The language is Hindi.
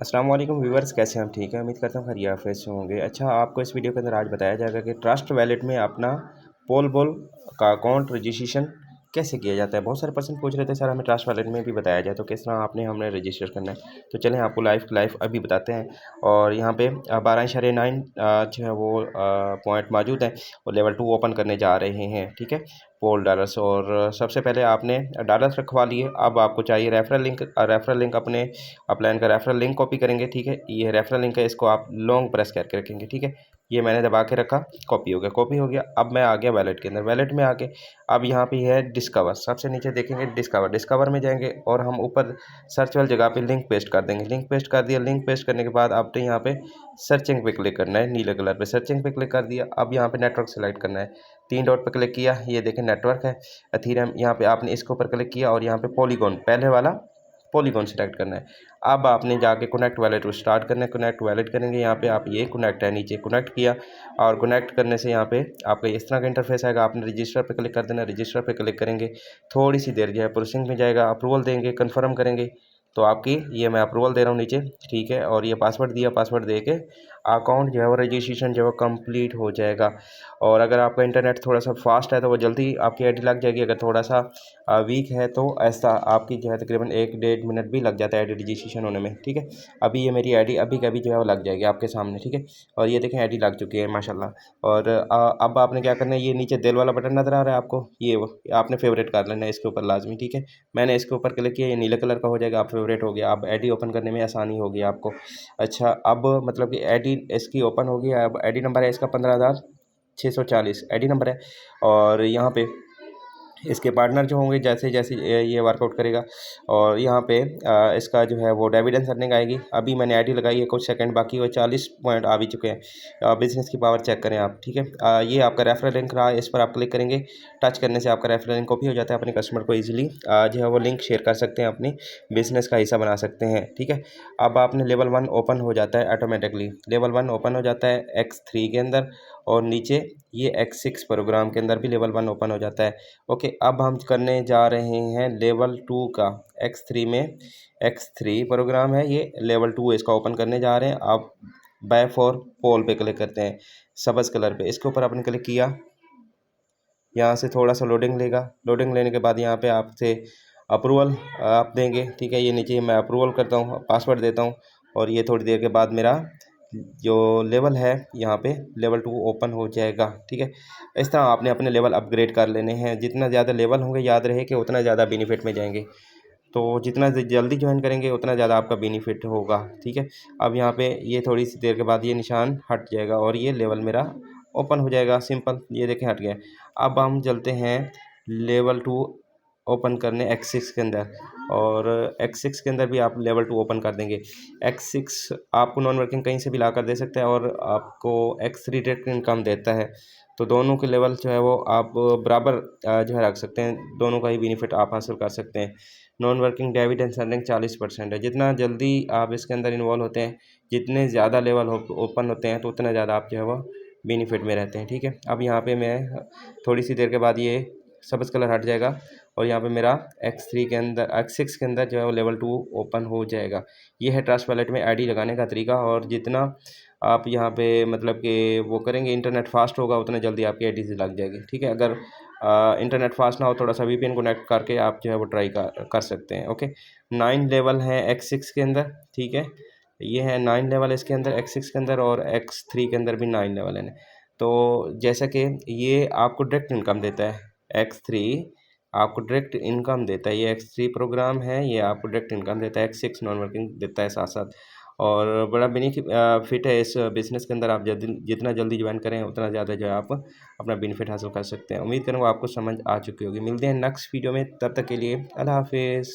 अस्सलाम वालेकुम व्यूअर्स, कैसे हैं हम? ठीक है, उम्मीद करता हूँ खैरियत से होंगे। अच्छा, आपको इस वीडियो के अंदर आज बताया जाएगा कि ट्रस्ट वैलेट में अपना पोल बॉल का अकाउंट रजिस्ट्रेशन कैसे किया जाता है। बहुत सारे पर्सन पूछ रहे थे सर हमें ट्रस्ट वैलेट में भी बताया जाए तो किस तरह हमने रजिस्टर करना है। तो चलें आपको लाइव अभी बताते हैं। और यहाँ पे 12.9 जो है वो पॉइंट मौजूद हैं और लेवल 2 ओपन करने जा रहे हैं। ठीक है, पोल डॉलर्स। और सबसे पहले आपने डॉलर्स रखवा लिए। अब आपको चाहिए रेफरल लिंक अपने अपलाइन का रेफरल लिंक कॉपी करेंगे। ठीक है, ये रेफरल लिंक है, इसको आप लॉन्ग प्रेस करके रखेंगे। ठीक है, ये मैंने दबा के रखा, कॉपी हो गया। अब मैं आ गया वैलेट के अंदर। वैलेट में आके अब यहाँ पे है डिस्कवर, सबसे नीचे देखेंगे डिस्कवर में जाएंगे और हम ऊपर सर्च वाली जगह पे लिंक पेस्ट कर देंगे। लिंक पेस्ट कर दिया। लिंक पेस्ट करने के बाद आपने यहाँ पे सर्चिंग पे क्लिक करना है, नीले कलर पे सर्चिंग पे क्लिक कर दिया। अब यहाँ पे नेटवर्क सेलेक्ट करना है, 3 डॉट पे क्लिक किया, ये देखें नेटवर्क है एथीरियम। यहाँ पे आपने इसके ऊपर क्लिक किया और यहाँ पे पॉलीगॉन, पहले वाला पॉलीगॉन सेलेक्ट करना है। अब आपने जाके कनेक्ट वैलेट को स्टार्ट करना है। कनेक्ट वैलेट करेंगे, यहाँ पे आप ये कनेक्ट है, नीचे कनेक्ट किया और कनेक्ट करने से यहाँ पे आपका इस तरह का इंटरफेस आएगा। आपने रजिस्टर पे क्लिक कर देना है। रजिस्टर पे क्लिक करेंगे, थोड़ी सी देर जो है प्रोसेसिंग में जाएगा। अप्रूवल देंगे, कन्फर्म करेंगे तो आपकी ये मैं अप्रूवल दे रहा हूँ नीचे। ठीक है, और ये पासवर्ड दिया, पासवर्ड दे के अकाउंट जो है वो रजिस्ट्रेशन जो है वो कंप्लीट हो जाएगा। और अगर आपका इंटरनेट थोड़ा सा फास्ट है तो वो जल्दी आपकी आईडी लग जाएगी। अगर थोड़ा सा वीक है तो ऐसा आपकी जो है तकरीबन 1-1.5 मिनट भी लग जाता है आईडी रजिस्ट्रेशन होने में। ठीक है, अभी ये मेरी आईडी अभी कभी जो है वो लग जाएगी आपके सामने। ठीक है, और ये देखें आईडी लग चुकी है माशाल्लाह। और अब आपने क्या करना है, ये नीचे दिल वाला बटन नज़र आ रहा है आपको, ये आपने फेवरेट कर लेना है इसके ऊपर लाजमी। ठीक है, मैंने इसके ऊपर क्लिक किया, ये नीले कलर का हो जाएगा, आप फेवरेट हो गया। अब आईडी ओपन करने में आसानी होगी आपको। अच्छा, अब मतलब कि आईडी इसकी ओपन होगी। अब आईडी नंबर है इसका 15,640 आईडी नंबर है। और यहाँ पे इसके पार्टनर जो होंगे जैसे जैसे ये वर्कआउट करेगा। और यहाँ पे इसका जो है वो डिविडेंड अर्निंग आएगी। अभी मैंने आईडी लगाई है, कुछ सेकंड बाकी हुए, 40 पॉइंट आ भी चुके हैं। बिजनेस की पावर चेक करें आप। ठीक है, ये आपका रेफरल लिंक रहा है, इस पर आप क्लिक करेंगे। टच करने से आपका रेफरल लिंक कॉपी हो जाता है। अपने कस्टमर को ईजिली जो है वो लिंक शेयर कर सकते हैं, अपनी बिजनेस का हिस्सा बना सकते हैं। ठीक है, अब आपने लेवल 1 ओपन हो जाता है ऑटोमेटिकली। लेवल 1 ओपन हो जाता है X3 के अंदर और नीचे ये X6 प्रोग्राम के अंदर भी लेवल 1 ओपन हो जाता है। ओके, अब हम करने जा रहे हैं लेवल 2 का। X3 में X3 प्रोग्राम है, ये लेवल 2 इसका ओपन करने जा रहे हैं। आप बाय फॉर पोल पे क्लिक करते हैं, सब्ज़ कलर पे, इसके ऊपर आपने क्लिक किया। यहाँ से थोड़ा सा लोडिंग लेगा। लोडिंग लेने के बाद यहाँ पे आपसे अप्रूवल आप देंगे। ठीक है, ये नीचे मैं अप्रूवल करता हूँ, पासवर्ड देता हूँ और ये थोड़ी देर के बाद मेरा जो लेवल है यहाँ पे लेवल 2 ओपन हो जाएगा। ठीक है, इस तरह आपने अपने लेवल अपग्रेड कर लेने हैं। जितना ज़्यादा लेवल होंगे याद रहे कि उतना ज़्यादा बेनिफिट में जाएंगे। तो जितना जल्दी ज्वाइन करेंगे उतना ज़्यादा आपका बेनिफिट होगा। ठीक है, अब यहाँ पे ये थोड़ी सी देर के बाद ये निशान हट जाएगा और ये लेवल मेरा ओपन हो जाएगा। सिंपल, ये देखें हट गया। अब हम चलते हैं लेवल 2 ओपन करने X6 के अंदर। और X6 के अंदर भी आप लेवल 2 ओपन कर देंगे। X6 आपको नॉन वर्किंग कहीं से भी ला कर दे सकता है और आपको X3 डायरेक्ट इनकम देता है। तो दोनों के लेवल जो है वो आप बराबर जो है रख सकते हैं, दोनों का ही बेनिफिट आप हासिल कर सकते हैं। नॉन वर्किंग डिविडेंड अर्निंग 40% है। जितना जल्दी आप इसके अंदर इन्वॉल्व होते हैं, जितने ज़्यादा लेवल ओपन होते हैं तो उतना ज़्यादा आप जो है वो बेनिफिट में रहते हैं। ठीक है, अब यहाँ पे मैं थोड़ी सी देर के बाद ये सब्ज़ कलर हट जाएगा और यहाँ पे मेरा X3 के अंदर X6 के अंदर जो है वो लेवल 2 ओपन हो जाएगा। ये है ट्रस्ट वैलेट में आईडी लगाने का तरीका। और जितना आप यहाँ पे मतलब कि वो करेंगे, इंटरनेट फास्ट होगा, उतना जल्दी आपकी आईडी से लग जाएगी। ठीक है, अगर इंटरनेट फास्ट ना हो, थोड़ा सा VPN कनेक्ट करके आप जो है वो ट्राई कर सकते हैं। ओके, 9 लेवल हैं X6 के अंदर। ठीक है, ये है 9 लेवल इसके अंदर X6 के अंदर और X3 के अंदर भी 9 लेवल है। तो जैसा कि ये आपको डायरेक्ट इनकम देता है, X3 आपको डायरेक्ट इनकम देता है। ये X3 प्रोग्राम है, ये आपको डायरेक्ट इनकम देता है। X6 नॉन वर्किंग देता है साथ साथ। और बड़ा बेनिफिट है इस बिज़नेस के अंदर। आप जितना जल्दी ज्वाइन करें उतना ज़्यादा जो है आप अपना बेनिफिट हासिल कर सकते हैं। उम्मीद करूँगा आपको समझ आ चुकी होगी। मिलते हैं नेक्स्ट वीडियो में, तब तक के लिए अल्लाह हाफिज़।